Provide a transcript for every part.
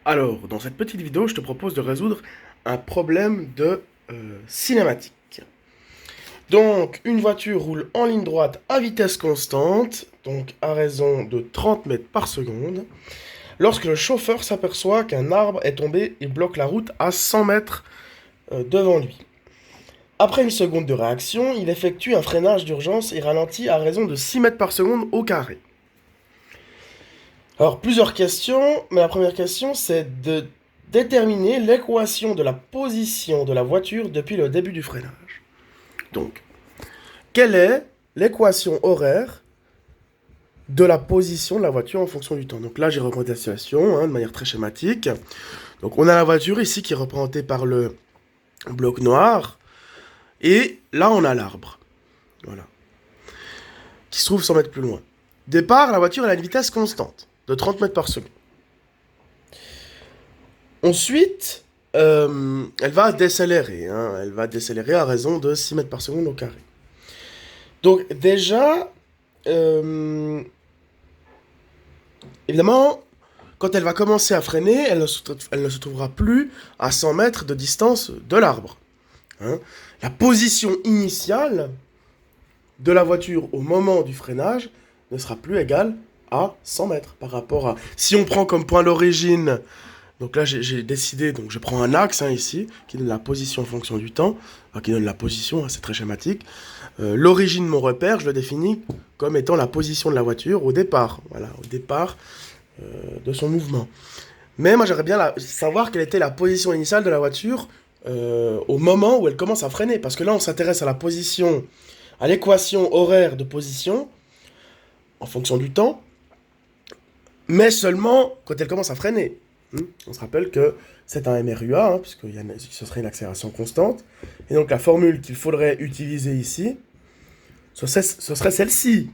Alors, dans cette petite vidéo, je te propose de résoudre un problème de cinématique. Donc, une voiture roule en ligne droite à vitesse constante, donc à raison de 30 mètres par seconde. Lorsque le chauffeur s'aperçoit qu'un arbre est tombé et bloque la route à 100 mètres devant lui. Après une seconde de réaction, il effectue un freinage d'urgence et ralentit à raison de 6 mètres par seconde au carré. Alors, plusieurs questions, mais la première question, c'est de déterminer l'équation de la position de la voiture depuis le début du freinage. Donc, quelle est l'équation horaire de la position de la voiture en fonction du temps? Donc là, j'ai représenté la situation de manière très schématique. Donc, on a la voiture ici qui est représentée par le bloc noir, et là, on a l'arbre, voilà, qui se trouve 100 mètres plus loin. Départ, la voiture elle a une vitesse constante de 30 mètres par seconde. Ensuite, elle va décélérer. Elle va décélérer à raison de 6 mètres par seconde au carré. Donc déjà, évidemment, quand elle va commencer à freiner, elle ne se trouvera plus à 100 mètres de distance de l'arbre. La position initiale de la voiture au moment du freinage ne sera plus égale à 100 mètres par rapport à... Si on prend comme point l'origine... Donc là, j'ai décidé, donc je prends un axe ici, qui donne la position en fonction du temps, qui donne la position, c'est très schématique. L'origine de mon repère, je le définis comme étant la position de la voiture au départ, voilà, au départ de son mouvement. Mais moi, j'aimerais bien savoir quelle était la position initiale de la voiture au moment où elle commence à freiner, parce que là, on s'intéresse à la position, à l'équation horaire de position, en fonction du temps, mais seulement quand elle commence à freiner. On se rappelle que c'est un MRUA, puisque ce serait une accélération constante. Et donc la formule qu'il faudrait utiliser ici, ce serait celle-ci.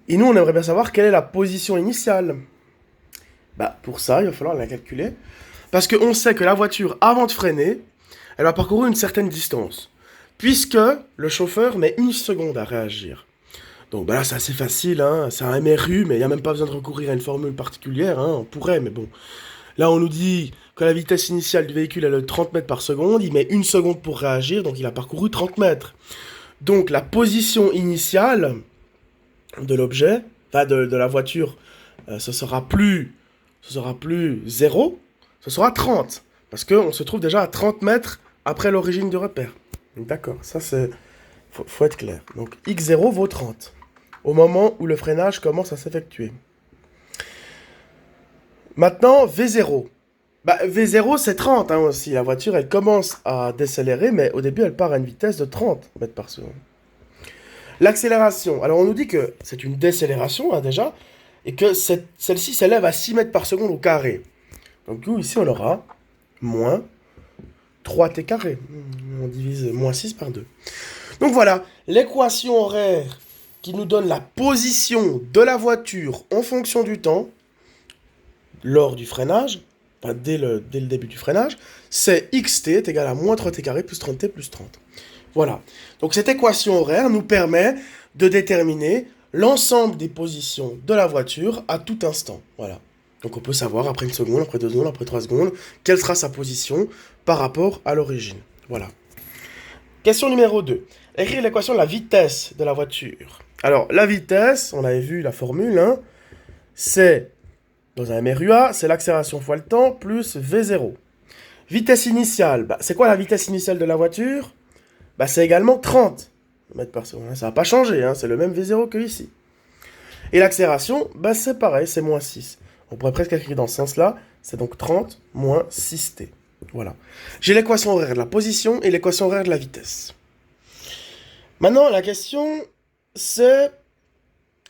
Et nous, on aimerait bien savoir quelle est la position initiale. Pour ça, il va falloir la calculer. Parce qu'on sait que la voiture, avant de freiner, elle va parcourir une certaine distance. Puisque le chauffeur met 1 seconde à réagir. Donc là, c'est assez facile, c'est un MRU, mais il n'y a même pas besoin de recourir à une formule particulière, on pourrait, mais bon. Là, on nous dit que la vitesse initiale du véhicule est de 30 mètres par seconde, il met 1 seconde pour réagir, donc il a parcouru 30 mètres. Donc la position initiale de l'objet, de la voiture, ce sera plus 0, ce sera 30. Parce qu'on se trouve déjà à 30 mètres après l'origine du repère. D'accord, ça c'est... Faut être clair. Donc x0 vaut 30 au moment où le freinage commence à s'effectuer. Maintenant, V0. V0 c'est 30 aussi. La voiture elle commence à décélérer, mais au début elle part à une vitesse de 30 mètres par seconde. L'accélération. Alors on nous dit que c'est une décélération déjà, et que celle-ci s'élève à 6 mètres par seconde au carré. Donc du coup, ici on aura moins 3t carré. On divise moins 6 par 2. Donc voilà, l'équation horaire qui nous donne la position de la voiture en fonction du temps, lors du freinage, dès le début du freinage, c'est xt est égal à moins 3t carré plus 30t plus 30. Voilà. Donc cette équation horaire nous permet de déterminer l'ensemble des positions de la voiture à tout instant. Voilà. Donc on peut savoir après 1 seconde, après 2 secondes, après 3 secondes, quelle sera sa position par rapport à l'origine. Voilà. Question numéro 2. Écrire l'équation de la vitesse de la voiture. Alors, la vitesse, on avait vu la formule, c'est, dans un MRUA, c'est l'accélération fois le temps plus V0. Vitesse initiale, c'est quoi la vitesse initiale de la voiture? C'est également 30 mètres par seconde. Ça n'a pas changé, c'est le même V0 que ici. Et l'accélération, c'est pareil, c'est moins 6. On pourrait presque écrire dans ce sens-là, c'est donc 30 moins 6t. Voilà. J'ai l'équation horaire de la position et l'équation horaire de la vitesse. Maintenant, la question, c'est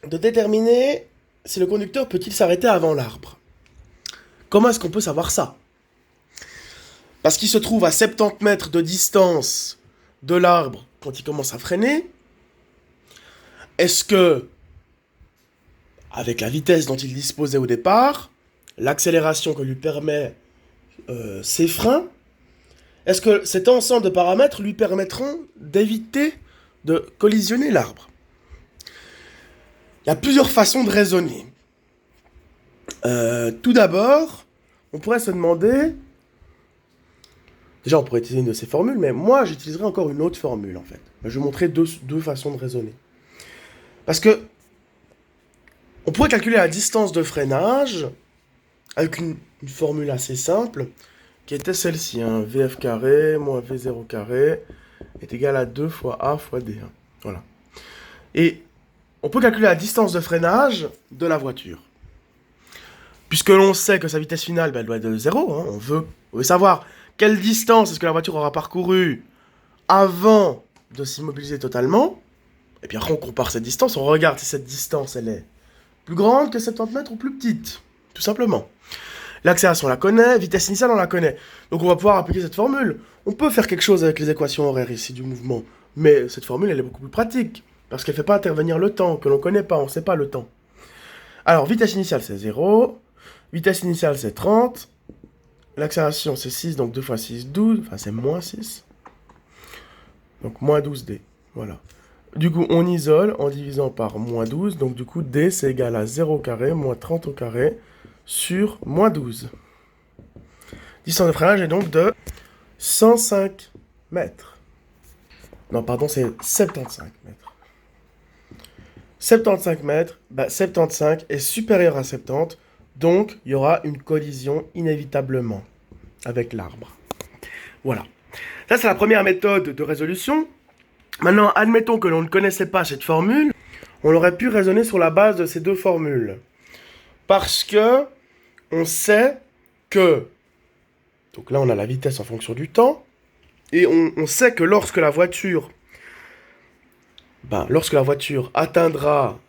de déterminer si le conducteur peut-il s'arrêter avant l'arbre. Comment est-ce qu'on peut savoir ça? Parce qu'il se trouve à 70 mètres de distance de l'arbre quand il commence à freiner. Est-ce que, avec la vitesse dont il disposait au départ, l'accélération que lui permet ses freins, est-ce que cet ensemble de paramètres lui permettront d'éviter de collisionner l'arbre? Il y a plusieurs façons de raisonner. Tout d'abord, on pourrait se demander... Déjà, on pourrait utiliser une de ces formules, mais moi, j'utiliserai encore une autre formule, en fait. Je vais vous montrer deux façons de raisonner. Parce que on pourrait calculer la distance de freinage avec une formule assez simple, qui était celle-ci. Vf carré moins V0 carré est égal à 2 fois A fois D1. Voilà. Et on peut calculer la distance de freinage de la voiture. Puisque l'on sait que sa vitesse finale, elle doit être de 0, on veut savoir quelle distance est-ce que la voiture aura parcouru avant de s'immobiliser totalement. Et puis après, on compare cette distance, on regarde si cette distance, elle est plus grande que 70 mètres ou plus petite, tout simplement. L'accélération, on la connaît, vitesse initiale, on la connaît. Donc on va pouvoir appliquer cette formule. On peut faire quelque chose avec les équations horaires ici du mouvement, mais cette formule, elle est beaucoup plus pratique, parce qu'elle ne fait pas intervenir le temps, que l'on ne connaît pas, on ne sait pas le temps. Alors, vitesse initiale, c'est 0, vitesse initiale, c'est 30, l'accélération, c'est 6, donc 2 fois 6, 12, enfin c'est moins 6. Donc moins 12D, voilà. Du coup, on isole en divisant par moins 12. Donc, du coup, D, c'est égal à 0 carré moins 30 au carré sur moins 12. Distance de freinage est donc de 105 mètres. Non, pardon, c'est 75 mètres. 75 mètres, 75 est supérieur à 70. Donc, il y aura une collision inévitablement avec l'arbre. Voilà. Ça, c'est la première méthode de résolution. Maintenant, admettons que l'on ne connaissait pas cette formule, on aurait pu raisonner sur la base de ces deux formules. Parce que on sait que... Donc là, on a la vitesse en fonction du temps. Et on sait que lorsque la voiture atteindra...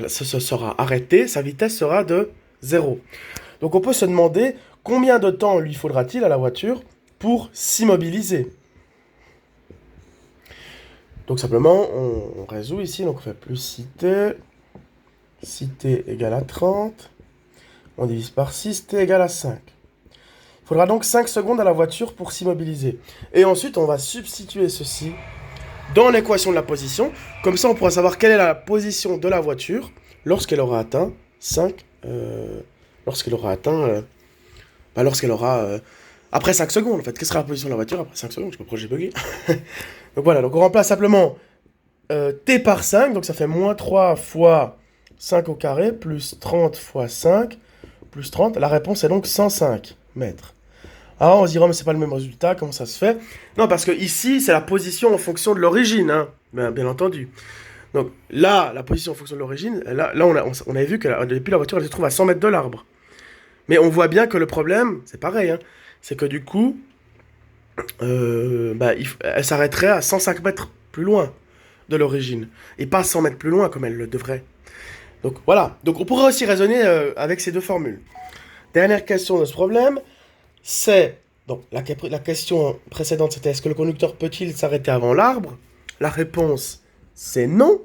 se sera arrêtée, sa vitesse sera de 0. Donc on peut se demander combien de temps lui faudra-t-il à la voiture pour s'immobiliser. Donc simplement, on résout ici, donc on fait plus 6t, 6t égale à 30, on divise par 6, t égale à 5. Il faudra donc 5 secondes à la voiture pour s'immobiliser. Et ensuite, on va substituer ceci dans l'équation de la position, comme ça on pourra savoir quelle est la position de la voiture lorsqu'elle aura atteint après 5 secondes, en fait. Quelle sera la position de la voiture après 5 secondes? Je sais pas pourquoi j'ai bugué. Donc voilà, donc on remplace simplement t par 5, donc ça fait moins 3 fois 5 au carré, plus 30 fois 5, plus 30. La réponse est donc 105 mètres. Alors on se dira, mais c'est pas le même résultat, comment ça se fait? Non, parce que ici, c'est la position en fonction de l'origine, bien entendu. Donc là, la position en fonction de l'origine, là on avait vu que depuis la voiture, elle se trouve à 100 mètres de l'arbre. Mais on voit bien que le problème, c'est pareil, c'est que du coup, elle s'arrêterait à 105 mètres plus loin de l'origine, et pas 100 mètres plus loin comme elle le devrait. Donc voilà, donc on pourrait aussi raisonner avec ces deux formules. Dernière question de ce problème, c'est, donc la question précédente c'était est-ce que le conducteur peut-il s'arrêter avant l'arbre? La réponse c'est non.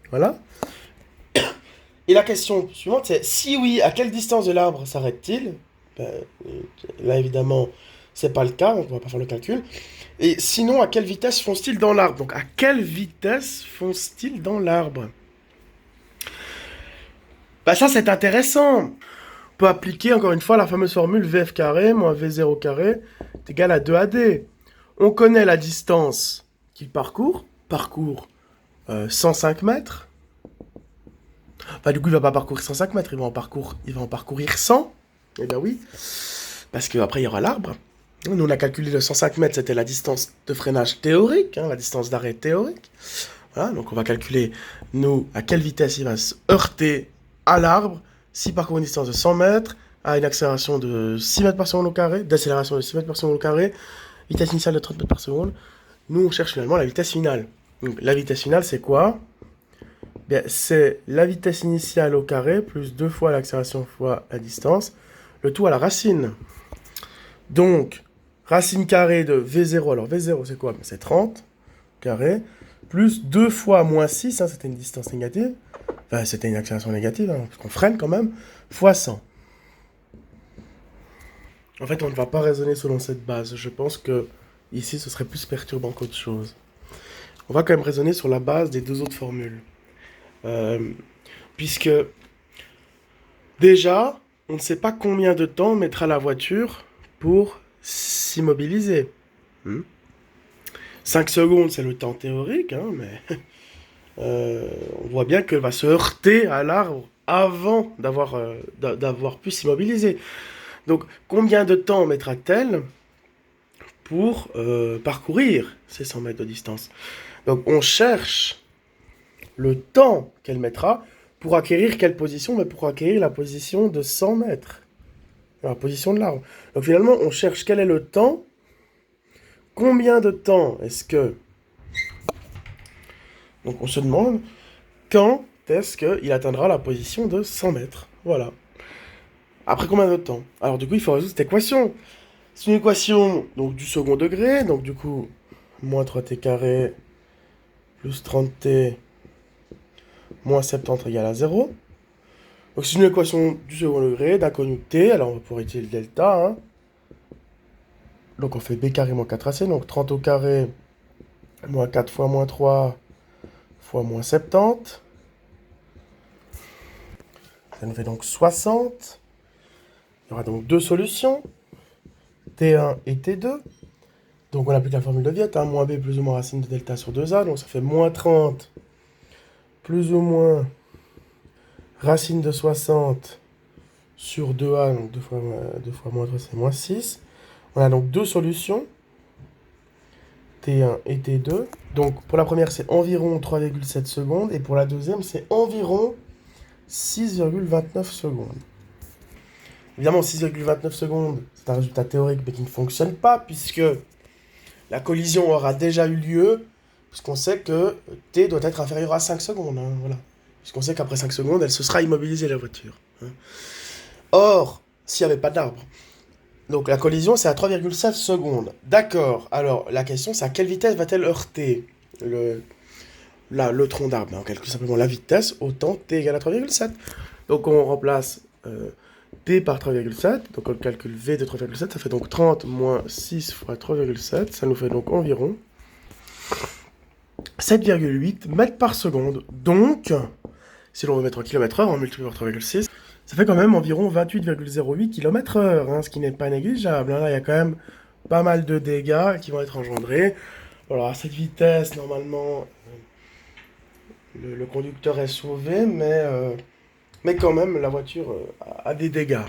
Voilà. Et la question suivante c'est si oui, à quelle distance de l'arbre s'arrête-t-il? Là évidemment c'est pas le cas, donc on va pas faire le calcul. Et sinon, à quelle vitesse fonce-t-il dans l'arbre? Donc, à quelle vitesse fonce-t-il dans l'arbre? Ça, c'est intéressant. On peut appliquer, encore une fois, la fameuse formule Vf carré moins V0 carré est égal à 2AD. On connaît la distance qu'il parcourt. 105 mètres. Du coup, il va pas parcourir 105 mètres, il va en parcourir 100. Eh bien oui, parce qu'après, il y aura l'arbre. Nous, on a calculé le 105 mètres, c'était la distance de freinage théorique, la distance d'arrêt théorique. Voilà, donc on va calculer, à quelle vitesse il va se heurter à l'arbre, s'il parcourt une distance de 100 mètres, à une accélération de 6 mètres par seconde au carré, d'accélération de 6 mètres par seconde au carré, vitesse initiale de 30 mètres par seconde. Nous, on cherche finalement la vitesse finale. Donc, la vitesse finale, c'est quoi? C'est la vitesse initiale au carré, plus 2 fois l'accélération fois la distance, le tout à la racine. Donc, racine carrée de V0, alors V0 c'est quoi? C'est 30 carré, plus 2 fois moins 6, c'était une distance négative, c'était une accélération négative, parce qu'on freine quand même, fois 100. En fait, on ne va pas raisonner selon cette base, je pense que ici ce serait plus perturbant qu'autre chose. On va quand même raisonner sur la base des deux autres formules. Puisque, déjà, on ne sait pas combien de temps mettra la voiture pour s'immobiliser. 5 secondes, c'est le temps théorique, hein, mais on voit bien qu'elle va se heurter à l'arbre avant d'avoir pu s'immobiliser. Donc, combien de temps mettra-t-elle pour parcourir ces 100 mètres de distance? Donc, on cherche le temps qu'elle mettra pour acquérir quelle position? Mais pour acquérir la position de 100 mètres. La position de l'arbre. Donc, finalement, on cherche quel est le temps. Combien de temps est-ce que... Donc, on se demande quand est-ce qu'il atteindra la position de 100 mètres. Voilà. Après combien de temps? Alors, du coup, il faut résoudre cette équation. C'est une équation donc, du second degré. Donc, du coup, moins 3t carré plus 30t moins 70 égale à 0. Donc, c'est une équation du second degré d'inconnu t. Alors, on va pouvoir utiliser le delta. Hein. Donc, on fait b carré moins 4ac. Donc, 30 au carré moins 4 fois moins 3 fois moins 70. Ça nous fait donc 60. Il y aura donc deux solutions, T1 et T2. Donc on applique la formule de Viette, hein, moins B plus ou moins racine de delta sur 2A, donc ça fait moins 30 plus ou moins racine de 60 sur 2A, donc 2 fois moins 3 c'est moins 6. On a donc deux solutions, T1 et T2. Donc pour la première c'est environ 3,7 secondes et pour la deuxième c'est environ 6,29 secondes. Évidemment, 6,29 secondes, c'est un résultat théorique, mais qui ne fonctionne pas, puisque la collision aura déjà eu lieu, puisqu'on sait que t doit être inférieur à 5 secondes. Hein, voilà. Puisqu'on sait qu'après 5 secondes, elle se sera immobilisée, la voiture. Hein. Or, s'il n'y avait pas d'arbre, donc la collision, c'est à 3,7 secondes. D'accord, alors la question, c'est à quelle vitesse va-t-elle heurter le tronc d'arbre? On calcule simplement la vitesse, autant t égale à 3,7. Donc on remplace... t par 3,7, donc on calcule v de 3,7, ça fait donc 30 moins 6 fois 3,7, ça nous fait donc environ 7,8 mètres par seconde. Donc, si l'on veut mettre en km/h, on multiplie par 3,6, ça fait quand même environ 28,08 km/h, hein, ce qui n'est pas négligeable. Hein. Là, il y a quand même pas mal de dégâts qui vont être engendrés. Alors, à cette vitesse, normalement, le conducteur est sauvé, mais quand même, la voiture a des dégâts.